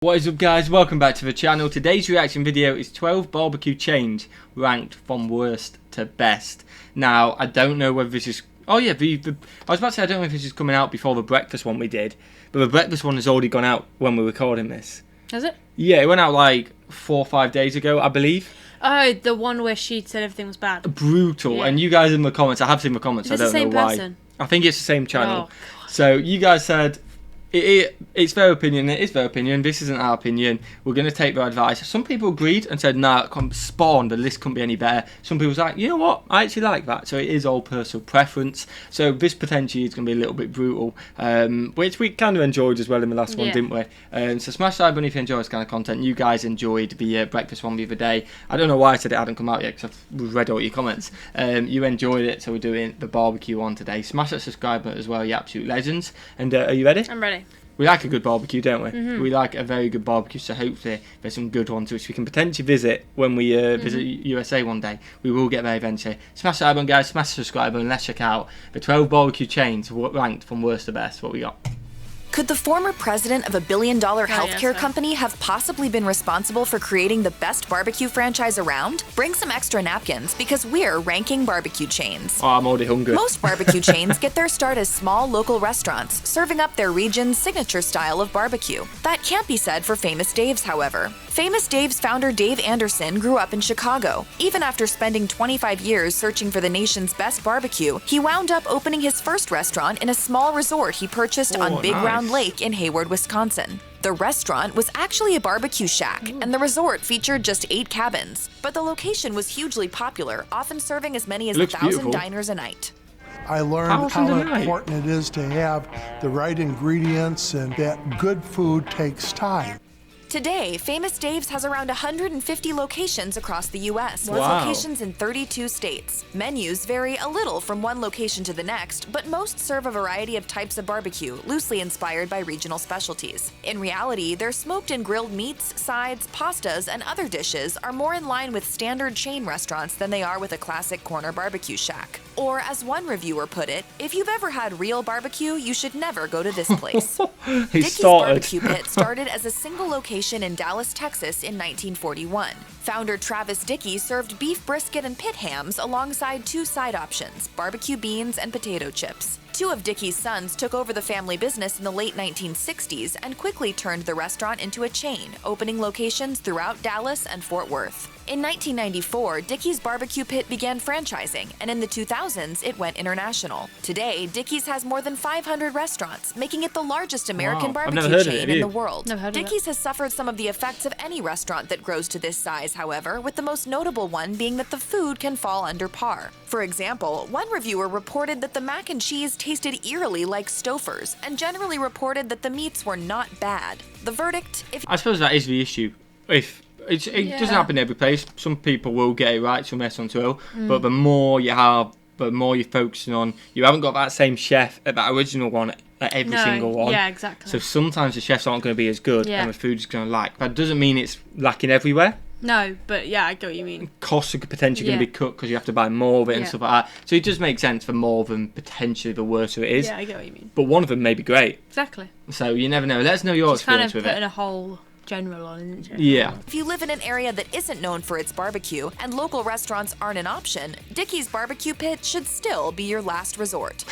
What is up, guys? Welcome back to the channel. Today's reaction video is 12 barbecue chains ranked from worst to best. Now, I don't know whether this is... Oh yeah, I was about to say I don't know if this is coming out before the breakfast one we did, but the breakfast one has already gone out when we're recording this. Has it? Yeah, it went out like 4 or 5 days ago, I believe. Oh, the one where she said everything was bad. Brutal. Yeah. And you guys in the comments, I have seen the comments, I don't know why. Person? I think it's the same channel. Oh, so you guys said... It's their opinion. It is their opinion. This isn't our opinion. We're going to take their advice. Some people agreed and said, nah, Spawn, the list couldn't be any better. Some people was like, you know what, I actually like that. So it is all personal preference. So this potentially is going to be a little bit brutal, which we kind of enjoyed as well in the last one, didn't we? So smash that button if you enjoy this kind of content. You guys enjoyed the breakfast one the other day. I don't know why I said it hadn't come out yet because I've read all your comments. You enjoyed it, so we're doing the barbecue one today. Smash that subscribe button as well, you absolute legends. And are you ready? I'm ready. We like a good barbecue, don't we? Mm-hmm. We like a very good barbecue, so hopefully there's some good ones which we can potentially visit when we visit USA one day. We will get there eventually. Smash that button, guys. Smash the subscribe button. Let's check out the 12 barbecue chains ranked from worst to best. What we got? Could the former president of a billion-dollar healthcare company have possibly been responsible for creating the best barbecue franchise around? Bring some extra napkins because we're ranking barbecue chains. Oh, I'm already hungry. Most barbecue chains get their start as small local restaurants, serving up their region's signature style of barbecue. That can't be said for Famous Dave's, however. Famous Dave's founder Dave Anderson grew up in Chicago. Even after spending 25 years searching for the nation's best barbecue, he wound up opening his first restaurant in a small resort he purchased on Big Round Lake in Hayward, Wisconsin. The restaurant was actually a barbecue shack, and the resort featured just 8 cabins. But the location was hugely popular, often serving as many as 1,000 diners a night. I learned how important it is to have the right ingredients and that good food takes time. Today, Famous Dave's has around 150 locations across the U.S., with locations in 32 states. Menus vary a little from one location to the next, but most serve a variety of types of barbecue, loosely inspired by regional specialties. In reality, their smoked and grilled meats, sides, pastas, and other dishes are more in line with standard chain restaurants than they are with a classic corner barbecue shack. Or, as one reviewer put it, if you've ever had real barbecue, you should never go to this place. Dickey's Barbecue Pit started as a single location in Dallas, Texas in 1941. Founder Travis Dickey served beef brisket and pit hams alongside 2 side options, barbecue beans and potato chips. 2 of Dickey's sons took over the family business in the late 1960s and quickly turned the restaurant into a chain, opening locations throughout Dallas and Fort Worth. In 1994, Dickey's Barbecue Pit began franchising, and in the 2000s, it went international. Today, Dickey's has more than 500 restaurants, making it the largest American barbecue chain in the world. Dickey's has suffered some of the effects of any restaurant that grows to this size, however, with the most notable one being that the food can fall under par. For example, one reviewer reported that the mac and cheese tasted eerily like Stouffer's, and generally reported that the meats were not bad. The verdict, I suppose that is the issue. It doesn't happen every place. Some people will get it right, some restaurants will. But the more you have, the more you're focusing on, you haven't got that same chef at that original one at every single one. Yeah, exactly. So sometimes the chefs aren't going to be as good and the food's going to lack. That doesn't mean it's lacking everywhere. No, but yeah, I get what you mean. Costs are potentially going to be cut because you have to buy more of it and stuff like that. So it does make sense for more than potentially the worse it is. Yeah, I get what you mean. But one of them may be great. Exactly. So you never know. Let us know your experience with it. Kind of putting a whole general on, isn't it? Yeah. If you live in an area that isn't known for its barbecue and local restaurants aren't an option, Dickey's Barbecue Pit should still be your last resort.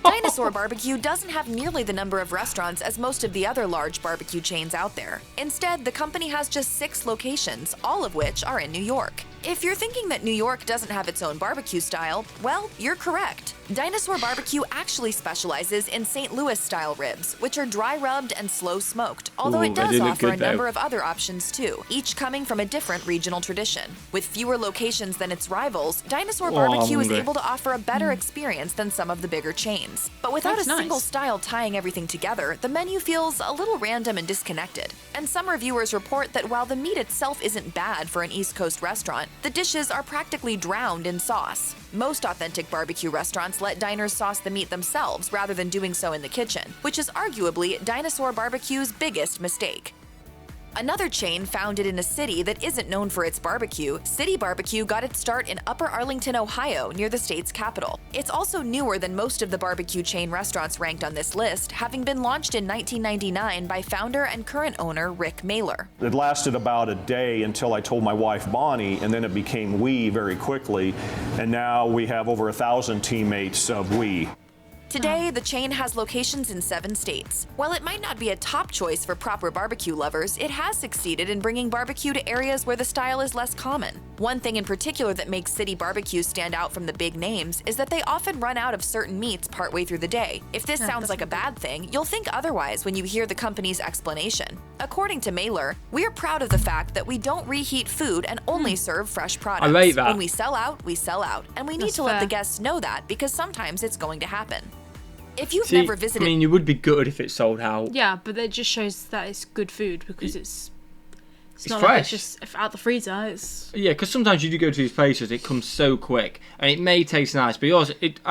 Dinosaur BBQ doesn't have nearly the number of restaurants as most of the other large barbecue chains out there. Instead, the company has just 6 locations, all of which are in New York. If you're thinking that New York doesn't have its own barbecue style, well, you're correct. Dinosaur BBQ actually specializes in St. Louis-style ribs, which are dry-rubbed and slow-smoked, although it does offer a number of other options too, each coming from a different regional tradition. With fewer locations than its rivals, Dinosaur BBQ is able to offer a better experience than some of the bigger chains. But without a single style tying everything together, the menu feels a little random and disconnected. And some reviewers report that while the meat itself isn't bad for an East Coast restaurant, the dishes are practically drowned in sauce. Most authentic barbecue restaurants let diners sauce the meat themselves rather than doing so in the kitchen, which is arguably Dinosaur BBQ's biggest mistake. Another chain founded in a city that isn't known for its barbecue, City Barbecue got its start in Upper Arlington, Ohio, near the state's capital. It's also newer than most of the barbecue chain restaurants ranked on this list, having been launched in 1999 by founder and current owner Rick Mailer. It lasted about a day until I told my wife Bonnie, and then it became We very quickly, and now we have over 1,000 teammates of We. Today, the chain has locations in 7 states. While it might not be a top choice for proper barbecue lovers, it has succeeded in bringing barbecue to areas where the style is less common. One thing in particular that makes City Barbecue stand out from the big names is that they often run out of certain meats partway through the day. If this sounds like a bad thing, you'll think otherwise when you hear the company's explanation. According to Mailer, we're proud of the fact that we don't reheat food and only serve fresh products. I rate that. When we sell out, we sell out, and we need to let the guests know that because sometimes it's going to happen. If you've never visited... I mean, you would be good if it sold out. Yeah, but it just shows that it's good food because it's not fresh. like it's just out the freezer. It's... Yeah, because sometimes you do go to these places, it comes so quick. And it may taste nice, but yours, if it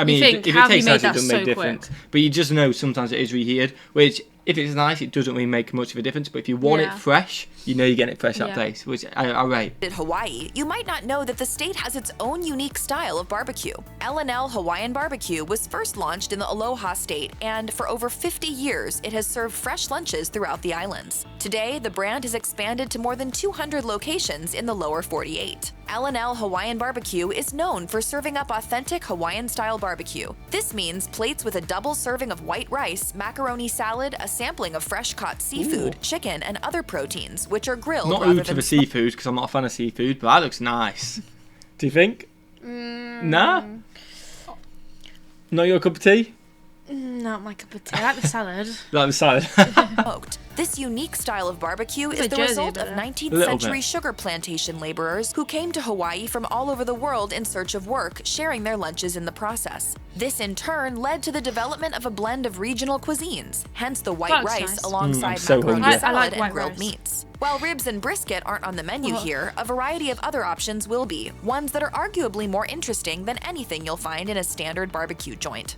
tastes nice, it doesn't make a difference. But you just know sometimes it is reheated, which... If it's nice, it doesn't really make much of a difference. But if you want it fresh, you know you're getting it fresh that place, which I rate. In Hawaii, you might not know that the state has its own unique style of barbecue. LLL Hawaiian BBQ was first launched in the Aloha State, and for over 50 years, it has served fresh lunches throughout the islands. Today, the brand has expanded to more than 200 locations in the lower 48. LLL Hawaiian BBQ is known for serving up authentic Hawaiian-style barbecue. This means plates with a double serving of white rice, macaroni salad, a sampling of fresh-caught seafood, chicken, and other proteins, which are grilled not rather rude to the seafood, because I'm not a fan of seafood, but that looks nice. Do you think? Nah? Not your cup of tea? Not my cup of tea. I like the salad. Like the salad. smoked. This unique style of barbecue is the result of 19th century sugar plantation laborers who came to Hawaii from all over the world in search of work, sharing their lunches in the process. This in turn led to the development of a blend of regional cuisines, hence the white rice alongside macaroni salad and grilled meats. While ribs and brisket aren't on the menu here, a variety of other options will be, ones that are arguably more interesting than anything you'll find in a standard barbecue joint.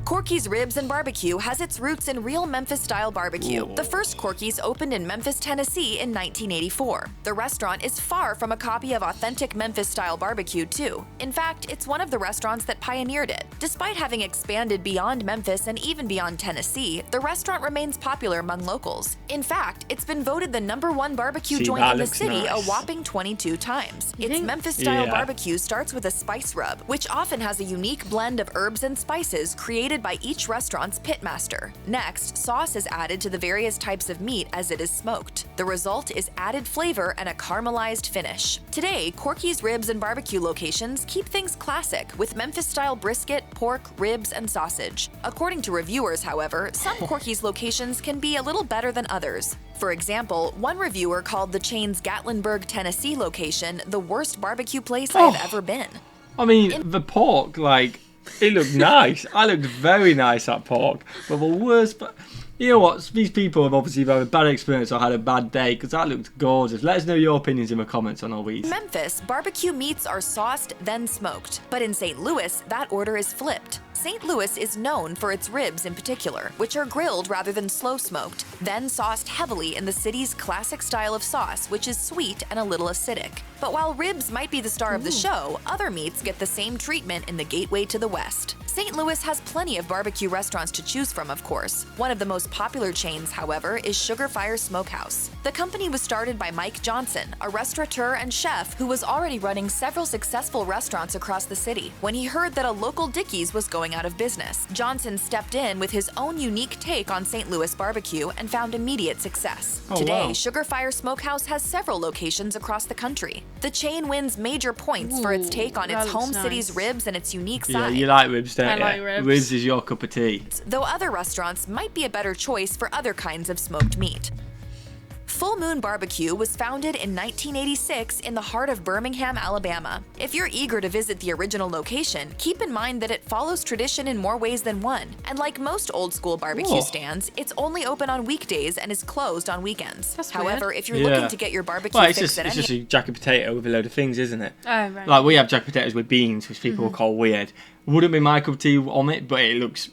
Corky's Ribs and Barbecue has its roots in real Memphis-style barbecue. The first Corky's opened in Memphis, Tennessee in 1984. The restaurant is far from a copy of authentic Memphis-style barbecue, too. In fact, it's one of the restaurants that pioneered it. Despite having expanded beyond Memphis and even beyond Tennessee, the restaurant remains popular among locals. In fact, it's been voted the #1 barbecue joint in the city a whopping 22 times. Its Memphis-style barbecue starts with a spice rub, which often has a unique blend of herbs and spices created by each restaurant's pitmaster. Next, sauce is added to the various types of meat as it is smoked. The result is added flavor and a caramelized finish. Today, Corky's Ribs and Barbecue locations keep things classic with Memphis-style brisket, pork, ribs, and sausage. According to reviewers, however, some Corky's locations can be a little better than others. For example, one reviewer called the chain's Gatlinburg, Tennessee location the worst barbecue place I've ever been. I mean, the pork, it looked nice. I looked very nice at pork. But the worst... You know what? These people have obviously had a bad experience or had a bad day because that looked gorgeous. Let us know your opinions in the comments on all these. In Memphis, barbecue meats are sauced, then smoked. But in St. Louis, that order is flipped. St. Louis is known for its ribs in particular, which are grilled rather than slow smoked, then sauced heavily in the city's classic style of sauce, which is sweet and a little acidic. But while ribs might be the star of the show, other meats get the same treatment in the gateway to the West. St. Louis has plenty of barbecue restaurants to choose from, of course. One of the most popular chains, however, is Sugar Fire Smokehouse. The company was started by Mike Johnson, a restaurateur and chef who was already running several successful restaurants across the city. When he heard that a local Dickey's was going out of business, Johnson stepped in with his own unique take on St. Louis barbecue and found immediate success. Today, Sugar Fire Smokehouse has several locations across the country. The chain wins major points for its take on its home city's ribs and its unique side. Yeah, you like ribs, don't you? I like ribs. Ribs is your cup of tea. Though other restaurants might be a better choice for other kinds of smoked meat. Full Moon Barbecue was founded in 1986 in the heart of Birmingham, Alabama. If you're eager to visit the original location, keep in mind that it follows tradition in more ways than one. And like most old-school barbecue stands, it's only open on weekdays and is closed on weekends. However, if you're looking to get your barbecue fix it's just a jacket potato with a load of things, isn't it? Oh, right. Like we have jacket potatoes with beans, which people will call weird. Wouldn't be my cup of tea on it, but it looks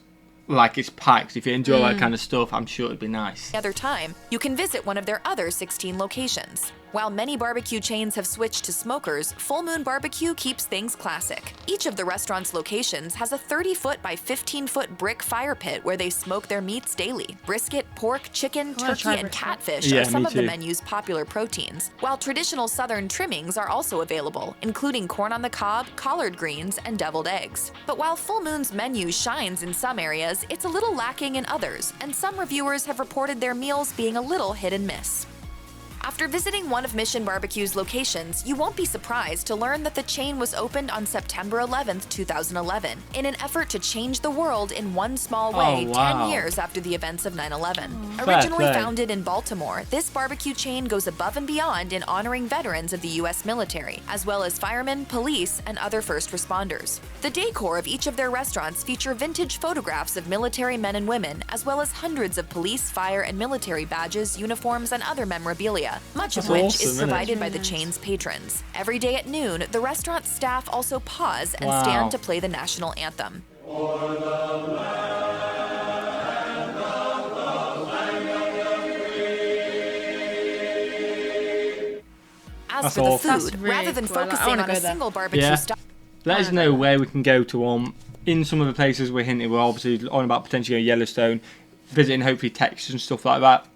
like it's packed. If you enjoy that kind of stuff, I'm sure it'd be nice. Other time, you can visit one of their other 16 locations. While many barbecue chains have switched to smokers, Full Moon Barbecue keeps things classic. Each of the restaurant's locations has a 30-foot by 15-foot brick fire pit where they smoke their meats daily. Brisket, pork, chicken, turkey, and catfish are some of the menu's popular proteins, while traditional southern trimmings are also available, including corn on the cob, collard greens, and deviled eggs. But while Full Moon's menu shines in some areas, it's a little lacking in others, and some reviewers have reported their meals being a little hit and miss. After visiting one of Mission Barbecue's locations, you won't be surprised to learn that the chain was opened on September 11th, 2011, in an effort to change the world in one small way 10 years after the events of 9/11. Originally founded in Baltimore, this barbecue chain goes above and beyond in honoring veterans of the U.S. military, as well as firemen, police, and other first responders. The decor of each of their restaurants feature vintage photographs of military men and women, as well as hundreds of police, fire, and military badges, uniforms, and other memorabilia, much of which is provided by the chain's patrons. Every day at noon, the restaurant staff also pause and stand to play the national anthem. As for the food, rather than focusing on a single barbecue style, let us know where we can go to. In some of the places we're hinting, we're obviously on about potentially going to Yellowstone, visiting hopefully Texas and stuff like that.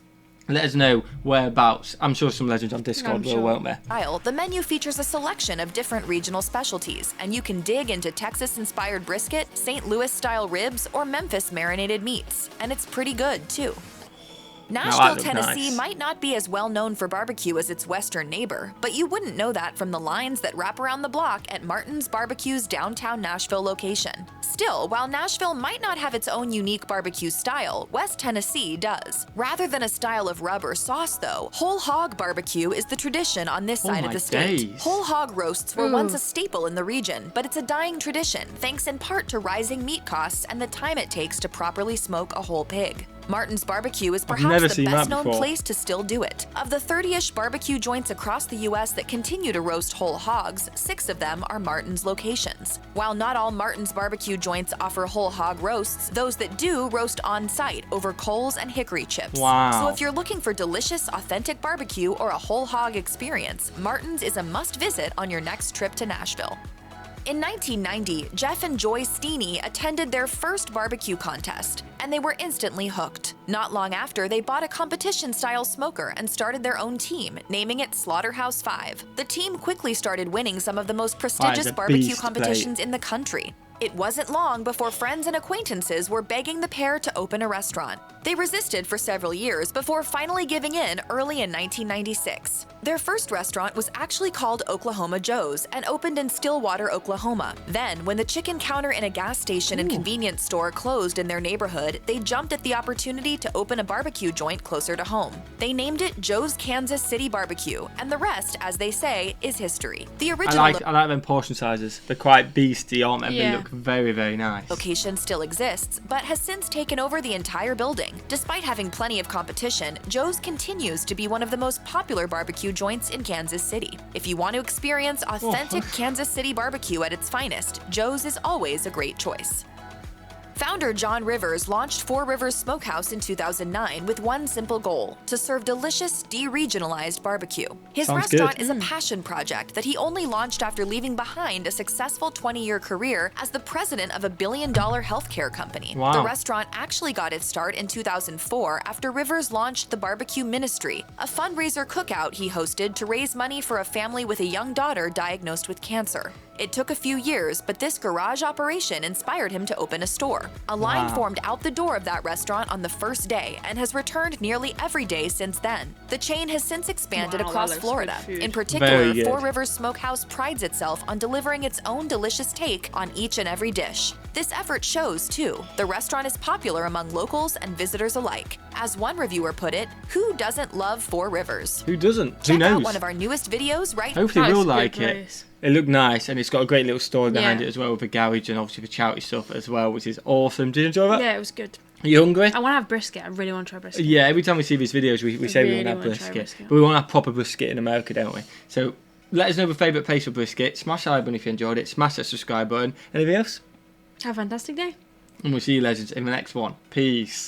Let us know whereabouts. I'm sure some legends on Discord will, won't there? The menu features a selection of different regional specialties, and you can dig into Texas-inspired brisket, St. Louis-style ribs, or Memphis marinated meats. And it's pretty good, too. Nashville, Tennessee might not be as well known for barbecue as its western neighbor, but you wouldn't know that from the lines that wrap around the block at Martin's Barbecue's downtown Nashville location. Still, while Nashville might not have its own unique barbecue style, West Tennessee does. Rather than a style of rub or sauce, though, whole hog barbecue is the tradition on this side of the state. Whole hog roasts were once a staple in the region, but it's a dying tradition, thanks in part to rising meat costs and the time it takes to properly smoke a whole pig. Martin's Barbecue is perhaps the best-known place to still do it. Of the 30-ish barbecue joints across the U.S. that continue to roast whole hogs, 6 of them are Martin's locations. While not all Martin's Barbecue joints offer whole hog roasts, those that do roast on-site over coals and hickory chips. So if you're looking for delicious, authentic barbecue or a whole hog experience, Martin's is a must-visit on your next trip to Nashville. In 1990, Jeff and Joy Steeney attended their first barbecue contest, and they were instantly hooked. Not long after, they bought a competition-style smoker and started their own team, naming it Slaughterhouse 5. The team quickly started winning some of the most prestigious barbecue competitions in the country. It wasn't long before friends and acquaintances were begging the pair to open a restaurant. They resisted for several years before finally giving in early in 1996. Their first restaurant was actually called Oklahoma Joe's and opened in Stillwater, Oklahoma. Then, when the chicken counter in a gas station and convenience store closed in their neighborhood, they jumped at the opportunity to open a barbecue joint closer to home. They named it Joe's Kansas City Barbecue, and the rest, as they say, is history. The original I like them portion sizes. They're quite beastie, aren't they? They look very, very nice. Location still exists, but has since taken over the entire building. Despite having plenty of competition, Joe's continues to be one of the most popular barbecue joints in Kansas City. If you want to experience authentic Kansas City barbecue at its finest, Joe's is always a great choice. Founder John Rivers launched Four Rivers Smokehouse in 2009 with one simple goal: to serve delicious, deregionalized barbecue. His restaurant is a passion project that he only launched after leaving behind a successful 20-year career as the president of a billion-dollar healthcare company. The restaurant actually got its start in 2004 after Rivers launched the Barbecue Ministry, a fundraiser cookout he hosted to raise money for a family with a young daughter diagnosed with cancer. It took a few years, but this garage operation inspired him to open a store. A line formed out the door of that restaurant on the first day and has returned nearly every day since then. The chain has since expanded across Florida. In particular, Four Rivers Smokehouse prides itself on delivering its own delicious take on each and every dish. This effort shows, too. The restaurant is popular among locals and visitors alike. As one reviewer put it, who doesn't love Four Rivers? Who doesn't? Check Who knows? out one of our newest videos right now. Hopefully we'll like it. It looked nice, and it's got a great little story behind it as well, with the garage and obviously the charity stuff as well, which is awesome. Did you enjoy that? Yeah, it was good. Are you hungry? I want to have brisket. I really want to try brisket. Yeah, every time we see these videos, we say we want to have brisket. But we want to have proper brisket in America, don't we? So let us know your favourite place for brisket. Smash the like button if you enjoyed it. Smash that subscribe button. Anything else? Have a fantastic day. And we'll see you legends in the next one. Peace.